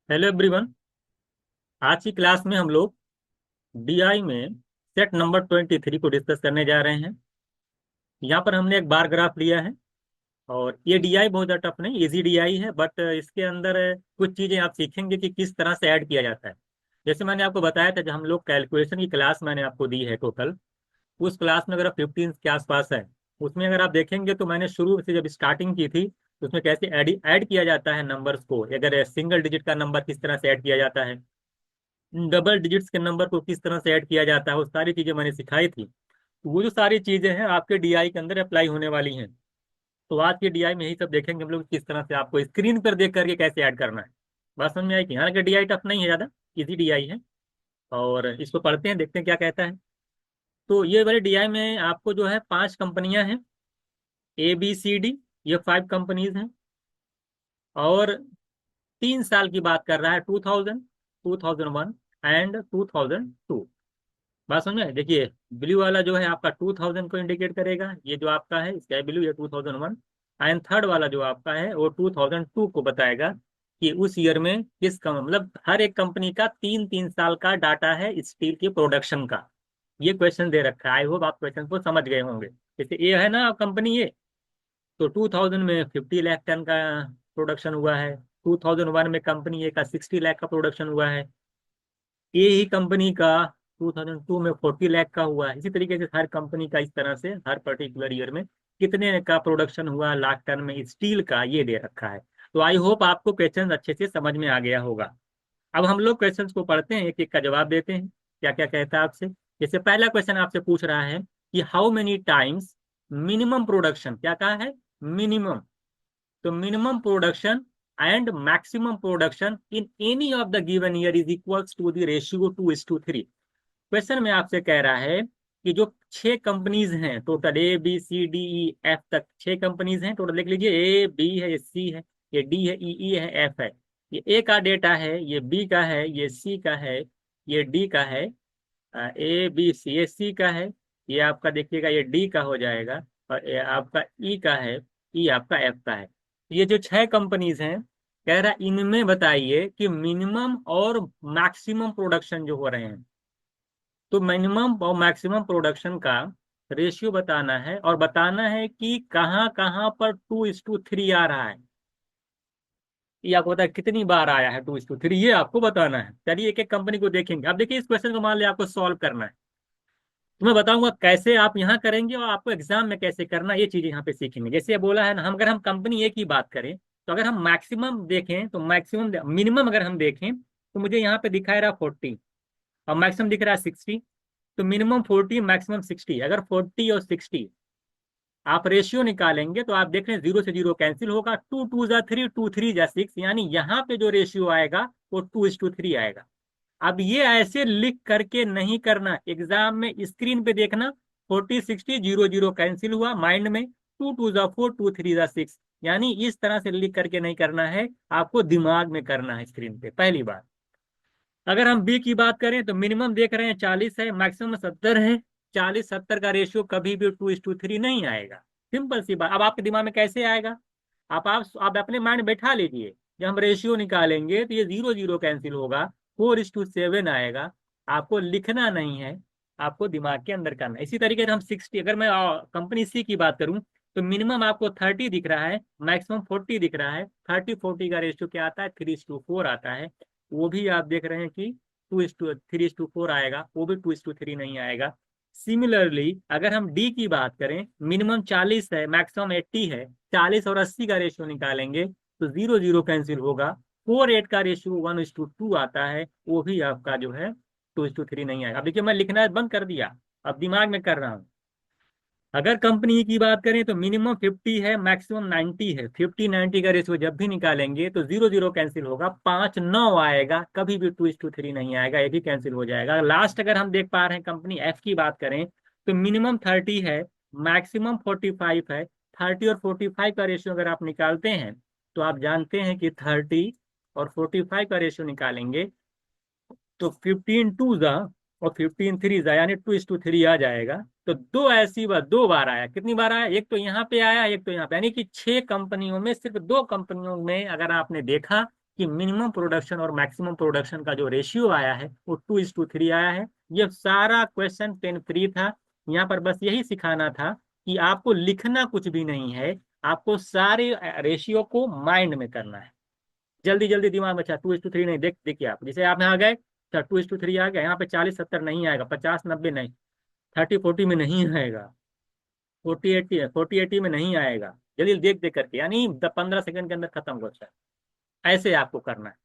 Hello everyone. आज की class में हम लोग डीआई में सेट नंबर 23 को डिस्कस करने जा रहे हैं। यहाँ पर हमने एक बार ग्राफ लिया है और ये डीआई बहुत ज़्यादा टफ नहीं, इजी डीआई है, बट इसके अंदर कुछ चीज़ें आप सीखेंगे कि किस तरह से ऐड किया जाता है। जैसे मैंने आपको बताया था, जब हम लोग कैलकुलेशन की क्लास मैंने आपको दी है टोटल, उस क्लास में अगर आप 15 के आसपास है, उसमें अगर आप देखेंगे तो मैंने शुरू से जब स्टार्टिंग की थी तो उसमें कैसे ऐड किया जाता है नंबर्स को, अगर सिंगल डिजिट का नंबर किस तरह से ऐड किया जाता है, डबल डिजिट्स के नंबर को किस तरह से ऐड किया जाता है, वो सारी चीजें मैंने सिखाई थी। तो वो जो सारी चीजें हैं आपके डीआई के अंदर अप्लाई होने वाली हैं। तो आज के डीआई में यही सब देखेंगे हम लोग, किस तरह से आपको स्क्रीन पर देख करके कैसे ऐड करना है। बात समझ में आई कि हालांकि डीआई टफ नहीं है ज्यादा, इजी डीआई है। और इसको पढ़ते हैं, देखते हैं क्या कहता है। तो ये वाले डीआई में आपको जो है 5 कंपनियां हैं, ABCD, ये 5 कंपनीज हैं। और 3 साल की बात कर रहा है, 2000, 2001 एंड 2002। बात समझ में, देखिए ब्लू वाला जो है आपका 2000 को इंडिकेट करेगा, ये जो आपका है स्काई ब्लू, ये 2001। एंड थर्ड वाला जो आपका है वो 2002 को बताएगा कि उस ईयर में किस कम, मतलब हर एक कंपनी का 3 3 साल का डाटा है स्टील के प्रोडक्शन का। ये क्वेश्चन दे रखा है, आई होप आप क्वेश्चन को समझ गए होंगे। जैसे ये है ना कंपनी ये, तो 2000 में 50 लाख टन का प्रोडक्शन हुआ है, 2001 में कंपनी ए का 60 लाख का प्रोडक्शन हुआ है, ये ही कंपनी का 2002 में 40 लाख का हुआ है। इसी तरीके से हर कंपनी का इस तरह से हर पर्टिकुलर ईयर में कितने का प्रोडक्शन हुआ लाख टन में स्टील का, ये दे रखा है। तो आई होप आपको क्वेश्चन अच्छे से समझ में आ गया होगा। अब हम लोग क्वेश्चंस को पढ़ते हैं, एक एक का जवाब देते हैं क्या क्या कहता है आपसे। जैसे पहला क्वेश्चन आपसे पूछ रहा है कि how many times minimum production, क्या कहा है, मिनिमम। तो minimum production and maximum production in any of the given year is equals to the ratio 2:3। Question में आपसे कह रहा है कि जो 6 कंपनीज हैं टोटल, ABCDEF तक 6 कंपनीज हैं टोटल, लिख लीजिए। A, B है, ये C है, ये D है, E है, F है। ये A का डेटा है, ये B का है, ये C का है, ये D का है। ABC ये C का है, ये आपका देखिएगा ये D का हो जाएगा, और ये आपका E का है, E आपका F का है। ये जो 6 कंपनीज हैं, कह रहा है इनमें बताइए कि मिनिमम और मैक्सिमम प्रोडक्शन जो हो रहे हैं। तो मिनिमम और मैक्सिमम प्रोडक्शन का रेशियो बताना है, और बताना है कि कहाँ कहाँ पर 2:3 आ रहा है। ये आपको पता है कितनी बार आया है 2:3, ये आपको बताना है। चलिए एक एक कंपनी को देखेंगे। अब देखिए इस क्वेश्चन को मान लिया आपको सॉल्व करना है, तो मैं बताऊंगा कैसे आप यहाँ करेंगे और आपको एग्जाम में कैसे करना, ये चीजें यहाँ पे सीखेंगे। जैसे ये बोला है ना, हम अगर हम कंपनी ए की बात करें, तो अगर हम मैक्सिमम देखें तो मैक्सिमम, मिनिमम अगर हम देखें तो मुझे यहाँ पे दिखा रहा 40 और मैक्सिमम दिख रहा है 60। तो मिनिमम 40, मैक्सिमम 60, अगर 40 और 60 आप रेशियो निकालेंगे तो आप देख रहे हैं 0 से 0 कैंसिल होगा, 2 2 जा 3, 2 3 जा 6, यानी यहाँ पे जो रेशियो आएगा वो 2:3 आएगा। अब ये ऐसे लिख करके नहीं करना, एग्जाम में स्क्रीन पे देखना, 40 60 0 0 कैंसिल हुआ माइंड में, 2 2 जा 4, 2 3 जा 6, यानी इस तरह से लिख करके नहीं करना है, आपको दिमाग में करना है स्क्रीन पे, पहली बात। अगर हम बी की बात करें तो मिनिमम देख रहे हैं 40 है, मैक्सिमम 70 है। 40 70 का रेशियो कभी भी 2:3 नहीं आएगा। सिंपल सी बात। अब आपके दिमाग में कैसे आएगा, आप अपने माइंड में बैठा लीजिए। जब हम रेशियो निकालेंगे तो ये 0 0 कैंसिल होगा, 4:7 आएगा। आपको लिखना नहीं है, आपको दिमाग के अंदर करना है। इसी तरीके से हम 60, अगर मैं कंपनी सी की बात करूं, तो मिनिमम आपको 30 दिख रहा है, मैक्सिमम 40 दिख रहा है। 30 40 का रेशियो क्या आता है, 3:4 आता है। वो भी आप देख रहे हैं कि 3:4 आएगा, वो भी 2:3 नहीं आएगा। सिमिलरली अगर हम डी की बात करें, मिनिमम 40 है, मैक्सिमम 80 है, 40 और 80 का रेशियो निकालेंगे तो 0 0 कैंसिल होगा। 4:8 का रेशियो 1:2 आता है, वो भी आपका जो है 2:3 नहीं आएगा। अब देखिए मैं लिखना बंद कर दिया, अब दिमाग में कर रहा हूँ। अगर कंपनी की बात करें तो मिनिमम 50 है, मैक्सिमम 90 है। 50 90 का रेशियो जब भी निकालेंगे तो 0 0 कैंसिल होगा, 5 9 आएगा, कभी भी 2:3 नहीं आएगा, ये भी कैंसिल हो जाएगा। लास्ट अगर हम देख पा रहे हैं कंपनी एफ की बात करें, तो मिनिमम 30 है, मैक्सिमम 45 है। 30 और 45 का रेशियो अगर आप निकालते हैं तो आप जानते हैं कि 30 और 45 का रेशियो निकालेंगे तो 15 2 जा और 15 3 जा, यानी 2:3 आ जाएगा। तो दो ऐसी बार, 2 बार आया। कितनी बार आया, एक तो यहाँ पे आया, एक तो यहाँ पे, यानी कि 6 कंपनियों में सिर्फ 2 कंपनियों में अगर आपने देखा कि मिनिमम प्रोडक्शन और मैक्सिमम प्रोडक्शन का जो रेशियो आया है वो 2:3 आया है। ये सारा क्वेश्चन पेन फ्री था। यहाँ पर बस यही सिखाना था कि आपको लिखना कुछ भी नहीं है, आपको सारे रेशियो को माइंड में करना है। जल्दी जल्दी दिमाग में, अच्छा 2:3 नहीं, देखिए आप जैसे आप यहाँ आ गए, अच्छा 2:3 आ गया, यहाँ पे 40-70 नहीं आएगा, 50-90 नहीं, 30-40 में नहीं आएगा, 40-80 में नहीं आएगा। जल्दी देख देख करके, यानी 15 सेकंड के अंदर खत्म होता है। ऐसे आपको करना है।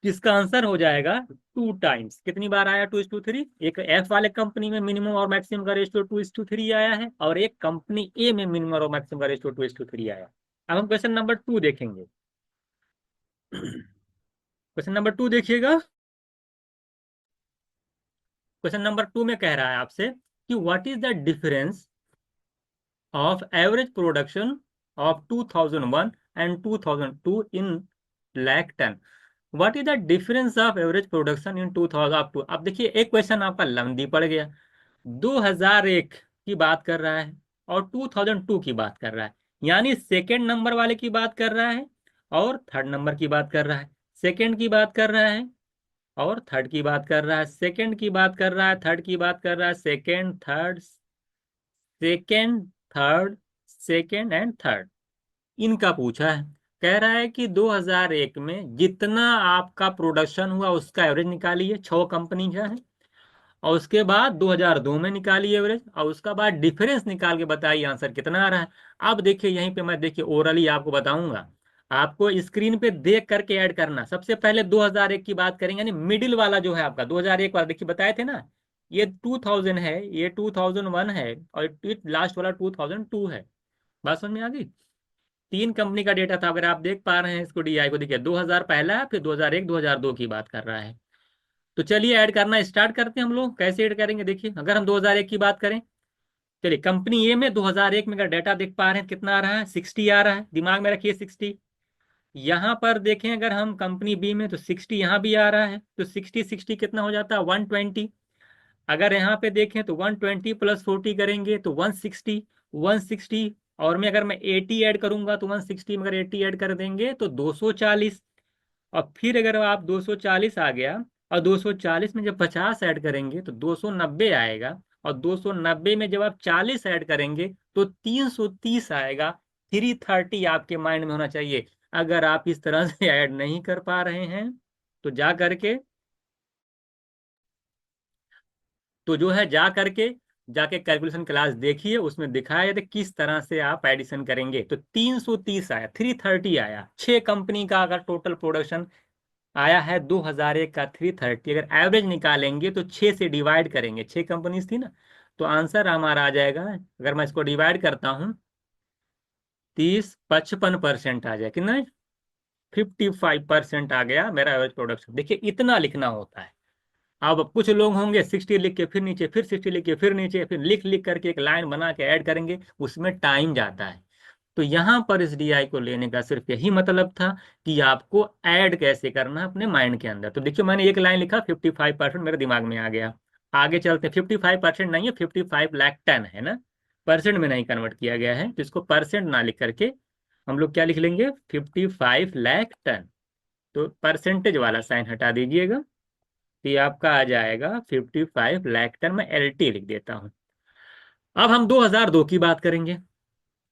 इसका आंसर हो जाएगा 2 टाइम्स। कितनी बार आया 2:3? एक एफ वाले कंपनी में मिनिमम और मैक्सिमम का रेशियो 2:3 आया है, और एक कंपनी ए में मिनिमम और मैक्सिमम का रेशियो 2:3 आया। अब हम क्वेश्चन नंबर 2 देखेंगे। क्वेश्चन नंबर 2 देखिएगा। क्वेश्चन नंबर 2 में कह रहा है आपसे कि what is the difference of average production of 2001 and 2002 in lakh ton. What is the difference of average production in 2002? अब देखिए एक क्वेश्चन आपका लंबी पड़ गया। 2001 की बात कर रहा है और 2002 की बात कर रहा है, यानी सेकेंड नंबर वाले की बात कर रहा है और थर्ड नंबर की बात कर रहा है, सेकेंड की बात कर रहा है और थर्ड की बात कर रहा है, सेकेंड की बात कर रहा है, थर्ड की बात कर रहा है, second third, second third, second and third, इनका पूछा है। कह रहा है कि 2001 में जितना आपका प्रोडक्शन हुआ उसका एवरेज निकालिए, 6 कंपनी का है, और उसके बाद 2002 में निकालिए एवरेज, और उसका बाद डिफरेंस निकाल के बताइए आंसर कितना आ रहा है। अब देखिए यहीं पे मैं देखिए ओरली आपको बताऊंगा, आपको स्क्रीन पे देख करके ऐड करना। सबसे पहले 2001 की बात करेंगे, यानी मिडिल वाला जो है आपका 2001 वाला, देखिए बताए थे ना, ये 2000 है, ये 2001 है, और लास्ट वाला 2002 है। बात समझ में आ गई? 3 कंपनी का डेटा था, अगर आप देख पा रहे हैं इसको, डीआई को देखिए, 2000 पहला है, फिर 2001 2002 की बात कर रहा है। तो चलिए ऐड करना स्टार्ट करते हैं हम लोग। कैसे ऐड करेंगे? देखिए अगर हम 2001 की बात करें, चलिए कंपनी ए में 2001 में अगर डाटा देख पा रहे हैं कितना आ रहा है, 60 आ रहा है, दिमाग में रखिए 60। यहाँ पर देखें अगर हम कंपनी बी में, तो 60 यहाँ भी आ रहा है, तो 60 कितना हो जाता है, 120। अगर यहाँ पे देखें तो 120 प्लस 40 करेंगे तो 160, 160, और मैं अगर मैं 80 ऐड करूंगा तो 160 में अगर 80 ऐड कर देंगे तो 240। और फिर अगर आप 240 आ गया, और 240 में जब 50 ऐड करेंगे तो 290 आएगा, और 290 में जब आप 40 ऐड करेंगे तो 330 आएगा। 330 आपके माइंड में होना चाहिए। अगर आप इस तरह से ऐड नहीं कर पा रहे हैं तो जा करके, तो जो है जा करके जाके कैलकुलेशन क्लास देखिए, उसमें दिखाया था किस तरह से आप एडिशन करेंगे। तो 330 आया, 330 आया। 6 कंपनी का अगर टोटल प्रोडक्शन आया है 2001 का 330, अगर एवरेज निकालेंगे तो 6 से डिवाइड करेंगे, 6 कंपनी थी ना, तो आंसर हमारा आ जाएगा। अगर मैं इसको डिवाइड करता हूँ, 30-55% आ जाए, कितना? 55% आ गया मेरा एवरेज प्रोडक्शन। देखिए इतना लिखना होता है। अब कुछ लोग होंगे 60 लिख के फिर नीचे, फिर 60 लिख के फिर नीचे, फिर लिख लिख करके एक लाइन बना के ऐड करेंगे, उसमें टाइम जाता है। तो यहाँ पर इस डीआई को लेने का सिर्फ यही मतलब था कि आपको ऐड कैसे करना है अपने माइंड के अंदर। तो देखियो मैंने एक लाइन लिखा, 55% मेरे दिमाग में आ गया। आगे चलते, 55% नहीं है, 55 लाख टन है ना, परसेंट में नहीं कन्वर्ट किया गया है, तो इसको परसेंट ना लिख करके हम लोग क्या लिख लेंगे, 55 लाख टन। तो परसेंटेज वाला साइन हटा दीजिएगा, तो ये आपका आ जाएगा 55 लाख टन। मैं LT लिख देता हूँ। अब हम 2002 की बात करेंगे,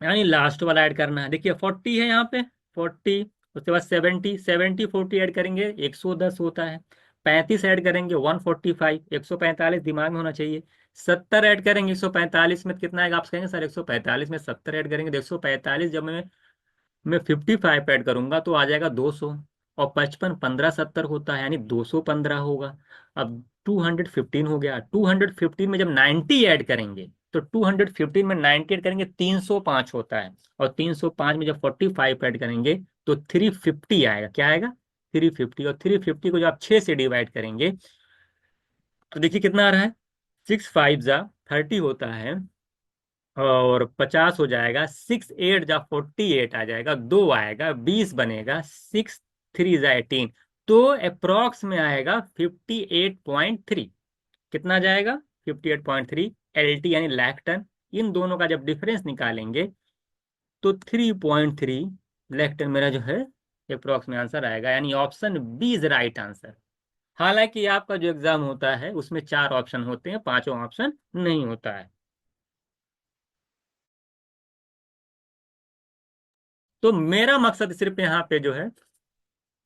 यानी लास्ट वाला ऐड करना है। देखिए 40 है यहाँ पे, 40, उसके बाद 70, 40 ऐड करेंगे 110 होता है। 35 ऐड करेंगे 145, 145 दिमाग में होना चाहिए। 70 ऐड करेंगे 145 में, तो कितना आएगा? आप कहेंगे सर 145 में 70 ऐड करेंगे तो 145, जब मैं 55 ऐड करूंगा तो आ जाएगा 200। और 55 15 70 होता है, यानी 215 होगा। अब 215 हो गया, 215 में जब 90 ऐड करेंगे, तो 215 में 90 ऐड करेंगे 305 होता है। और 305 में जब 45 ऐड करेंगे तो 350 आएगा। क्या आएगा? 350। और 350 को जब आप 6 से डिवाइड करेंगे तो देखिए कितना आ रहा है, 6 5 जा 30 होता है, और 50 हो जाएगा, 6 8 जा 48 आ जाएगा, 2 आएगा, 20 बनेगा, 6 3 जा 18, तो अप्रोक्स में आएगा 58.3। कितना जाएगा? 58.3 LT, यानी लाख टन। इन दोनों का जब डिफरेंस निकालेंगे तो 3.3 लाख टन मेरा जो है अप्रोक्स में आंसर आएगा, यानी option B is right answer. हालांकि आपका जो एग्जाम होता है उसमें 4 ऑप्शन होते हैं, 5वां ऑप्शन नहीं होता है। तो मेरा मकसद सिर्फ यहाँ पे जो है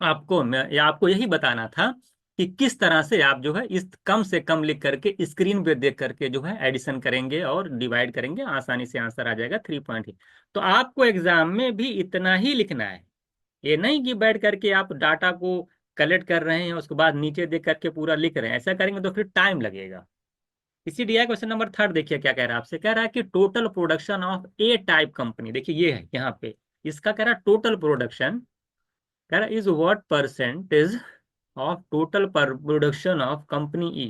आपको यही बताना था कि किस तरह से आप जो है इस कम से कम लिख करके स्क्रीन पे देख करके जो है एडिशन करेंगे और डिवाइड करेंगे, आसानी से आंसर आ जाएगा 3 पॉइंट ही। तो आपको एग्जाम में भी इतना ही लिखना है, ये नहीं कि बैठ करके आप डाटा को कलेक्ट कर रहे हैं उसके बाद नीचे देख करके पूरा लिख रहे हैं, ऐसा करेंगे तो फिर टाइम लगेगा। इसी डी आई क्वेश्चन नंबर 3 देखिए क्या कह रहा है आपसे, कह रहा है कि total production of A type company, देखिए ये है यहाँ पे, इसका कह रहा है टोटल प्रोडक्शन, कह रहा is what percentage of total per production of company E.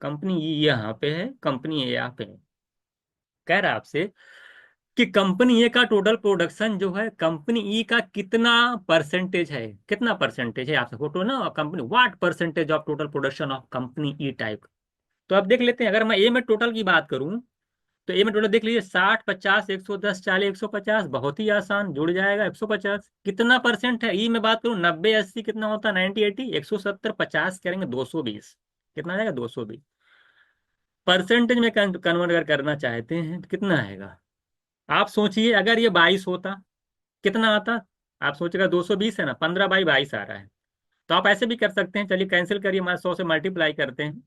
Company E यहाँ पे है, कंपनी ए यहाँ पे है। कह रहा है आपसे कि कंपनी ए का टोटल प्रोडक्शन जो है कंपनी ई का कितना परसेंटेज है, कितना परसेंटेज है आपसे फोटो ना, company what percentage of total production of company E type. तो अब देख लेते हैं, अगर मैं ए में टोटल की बात करूं तो ए में टोटल देख लीजिए 60 50 110 40 150, बहुत ही आसान, जुड़ जाएगा 150। कितना परसेंट है ई में बात करूं, 90 80 कितना होता है, 90 80, 170 50 करेंगे 220, कितना आएगा 220। परसेंटेज में कन्वर्ट करना चाहते हैं तो कितना आएगा, आप सोचिए अगर ये 22 होता कितना आता, आप सोचेगा 220 है ना, 15/22 आ रहा है। तो आप ऐसे भी कर सकते हैं, चलिए कैंसिल करिए, हमारे 100 से मल्टीप्लाई करते हैं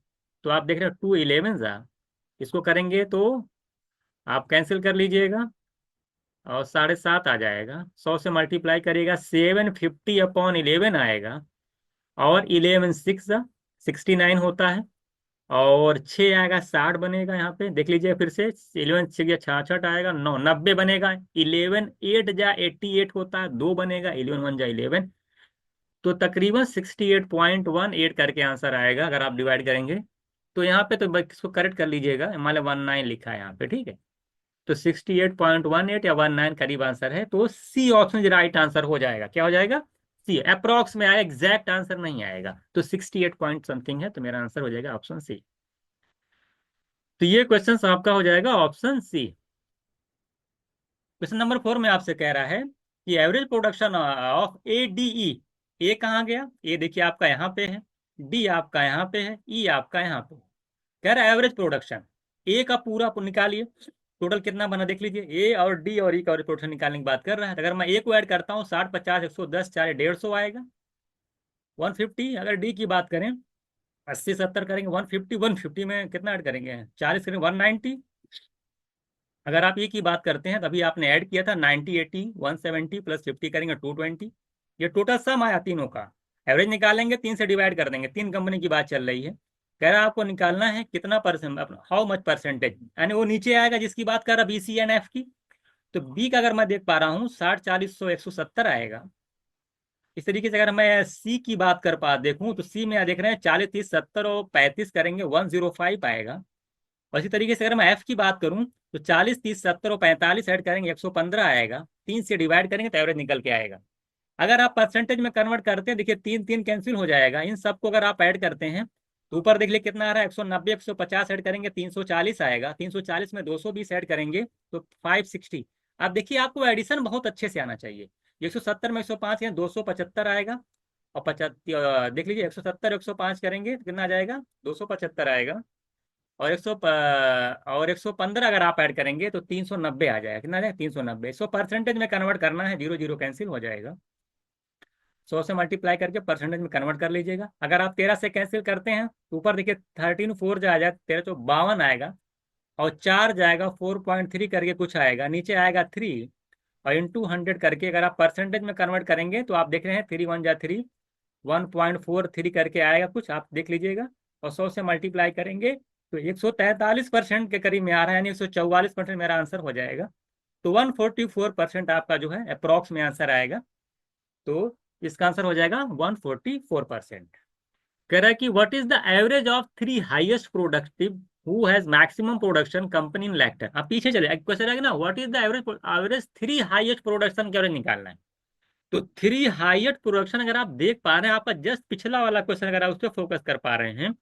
तो आप देख रहे हो 2 11 इसको करेंगे तो आप कैंसिल कर लीजिएगा और 7.5 आ जाएगा, 100 से मल्टीप्लाई करिएगा 750/11 आएगा, और 11 6 69 होता है, और 6 आएगा 60 बनेगा, यहाँ पे देख लीजिए फिर से 11 6 66 आएगा, 9 90 बनेगा, 11 8 जा 88 होता है, 2 बनेगा, 11 1 जा 11, तो तकरीबन 68.18 करके आंसर आएगा अगर आप डिवाइड करेंगे। तो यहाँ पे तो बस इसको करेक्ट कर लीजिएगा, मान लो 19 लिखा है यहाँ पे, ठीक है, तो 68.18 या 19 करीब आंसर है, तो सी ऑप्शन राइट आंसर हो जाएगा, क्या हो जाएगा, सी, अप्रोक्स में आएगा, एग्जैक्ट आंसर नहीं आएगा, तो 68 पॉइंट समथिंग है, तो मेरा आंसर हो जाएगा ऑप्शन सी। तो ये क्वेश्चन आपका हो जाएगा ऑप्शन सी। क्वेश्चन नंबर 4 में आपसे कह रहा है कि average production of A D E, A कहाँ गया, ए देखिए आपका यहाँ पे है, डी आपका यहाँ पे है, ई आपका यहाँ पे, कह रहा है एवरेज प्रोडक्शन ए का पूरा निकालिए, टोटल कितना बना देख लीजिए, ए और डी और ई का एवरेज प्रोडक्शन निकालने की बात कर रहा है। तो अगर मैं ए को ऐड करता हूँ 60 50 110 4 150 आएगा, 150। अगर डी की बात करें 80 70 करेंगे 150, 150 में कितना ऐड करेंगे 40 करेंगे 190। अगर आप ये की बात करते हैं तभी आपने ऐड किया था 90 80 170 प्लस 50 करेंगे 220, ये टोटल सम आया तीनों का, एवरेज निकालेंगे 3 से डिवाइड कर देंगे, 3 कंपनी की बात चल रही है, कह रहा है आपको निकालना है कितना परसेंट, हाउ मच परसेंटेज, यानी वो नीचे आएगा जिसकी बात कर रहा बी सी एन एफ की। तो बी का अगर मैं देख पा रहा हूँ 60 40 100 170 आएगा। इस तरीके से अगर मैं सी की बात कर पा देखूं तो सी में देख रहे हैं 40 30 70 और 35 करेंगे 105 आएगा। और इसी तरीके से अगर मैं एफ की बात करूं तो 40 30 70 और 45 ऐड करेंगे 115 आएगा, 3 से डिवाइड करेंगे तो एवरेज निकल के आएगा। अगर आप परसेंटेज में कन्वर्ट करते हैं देखिए 3 3 कैंसिल हो जाएगा, इन सबको अगर आप ऐड करते हैं तो ऊपर देख लीजिए कितना आ रहा है 190 150 ऐड करेंगे 340 आएगा, 340 में 220 ऐड करेंगे तो 560। अब देखिए आपको एडिशन बहुत अच्छे से आना चाहिए, 170 में 105 है 275 आएगा, और 75 देख लीजिए 170 105 करेंगे तो कितना आ जाएगा 275 आएगा, और 115 अगर आप ऐड करेंगे तो 390 आ जाएगा, कितना आ जाएगा 390। इसको परसेंटेज में कन्वर्ट करना है, 0 0 कैंसिल हो जाएगा, 100 से मल्टीप्लाई करके परसेंटेज में कन्वर्ट कर लीजिएगा। अगर आप 13 से कैंसिल करते हैं तो ऊपर देखिए 13 4 जा जाए 13 तो 52 आएगा, और 4 जाएगा 4.3 करके कुछ आएगा, नीचे आएगा 3, और इंटू 100 करके अगर आप परसेंटेज में कन्वर्ट करेंगे तो आप देख रहे हैं 3 1 जा 3 1.43 करके आएगा कुछ, आप देख लीजिएगा, और 100 से मल्टीप्लाई करेंगे तो 143% के करीब में आ रहा है, यानी 144% मेरा आंसर हो जाएगा। तो 144% आपका जो है अप्रॉक्स में आंसर आएगा, तो इसका आंसर हो जाएगा 144%। कह रहा है कि what is the average of 3 highest productive who has maximum production company in लैक्टर। अब पीछे चले क्वेश्चन है ना, what is the average 3 highest production के एवरेज निकालना है। तो 3 हाईएस्ट प्रोडक्शन अगर आप देख पा रहे हैं, आपका जस्ट पिछला वाला क्वेश्चन अगर आप उस पर फोकस कर पा रहे हैं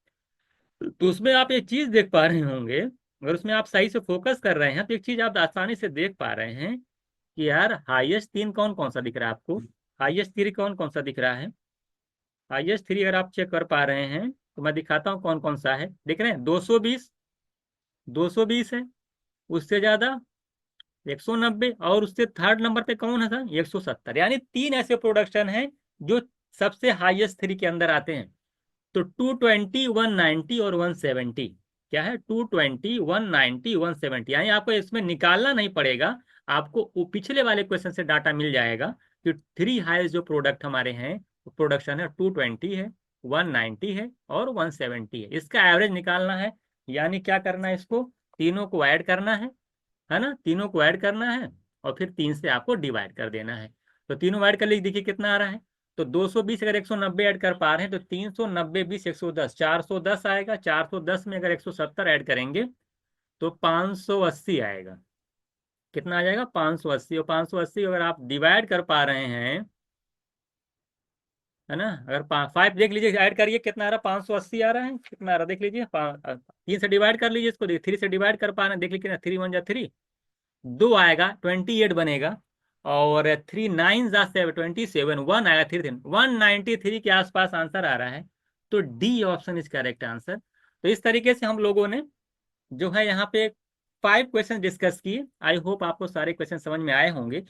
तो उसमें आप एक चीज देख पा रहे होंगे, अगर उसमें आप सही से फोकस कर रहे हैं तो एक चीज आप आसानी से देख पा रहे हैं कि यार हाईएस्ट 3 कौन कौन सा दिख रहा है आपको, हाईएस्ट थ्री कौन कौन सा दिख रहा है? हाईएस्ट थ्री अगर आप चेक कर पा रहे हैं तो मैं दिखाता हूँ कौन कौन सा है। देख रहे हैं 220, 220 है, उससे ज्यादा 190, और उससे थर्ड नंबर पे कौन है सर? 170। यानी तीन ऐसे प्रोडक्शन हैं जो सबसे हाईएस्ट थ्री के अंदर आते हैं। तो 220, 190 और 170 क्या है? 220, 190, 170। यानी आपको इसमें निकालना नहीं पड़ेगा, आपको वो पिछले वाले क्वेश्चन से डाटा मिल जाएगा कि थ्री हाईएस्ट जो प्रोडक्ट हमारे हैं, प्रोडक्शन है 220 है, 190 है और 170 है। इसका एवरेज निकालना है। यानी क्या करना है? इसको तीनों को ऐड करना है ना? तीनों को ऐड करना है और फिर तीन से आपको डिवाइड कर देना है। तो तीनों ऐड कर लीजिए, देखिए कितना आ रहा है। तो 220 अगर 190 ऐड कर पा रहे हैं तो 390 20 110, 410 आएगा। 410 में अगर 170 ऐड करेंगे तो 580 आएगा। कितना आ जाएगा? 580। और 580 अगर आप डिवाइड कर पा रहे हैं, है ना? अगर 5 देख लीजिए, ऐड करिए कितना आ रहा है? 580 आ रहा है। कितना आ रहा है देख लीजिए। तीन से डिवाइड कर लीजिए इसको, थ्री से डिवाइड कर पा रहे हैं, देख लीजिए कितना, 3 1 जा 3, दो आएगा, 28 बनेगा। और 3 9 जा 27, वन आएगा, 3 193 के आसपास आंसर आ रहा है। तो D option is correct answer. तो इस तरीके से हम लोगों ने जो है यहाँ पे 5 क्वेश्चन डिस्कस किए। आई होप आपको सारे क्वेश्चन समझ में आए होंगे।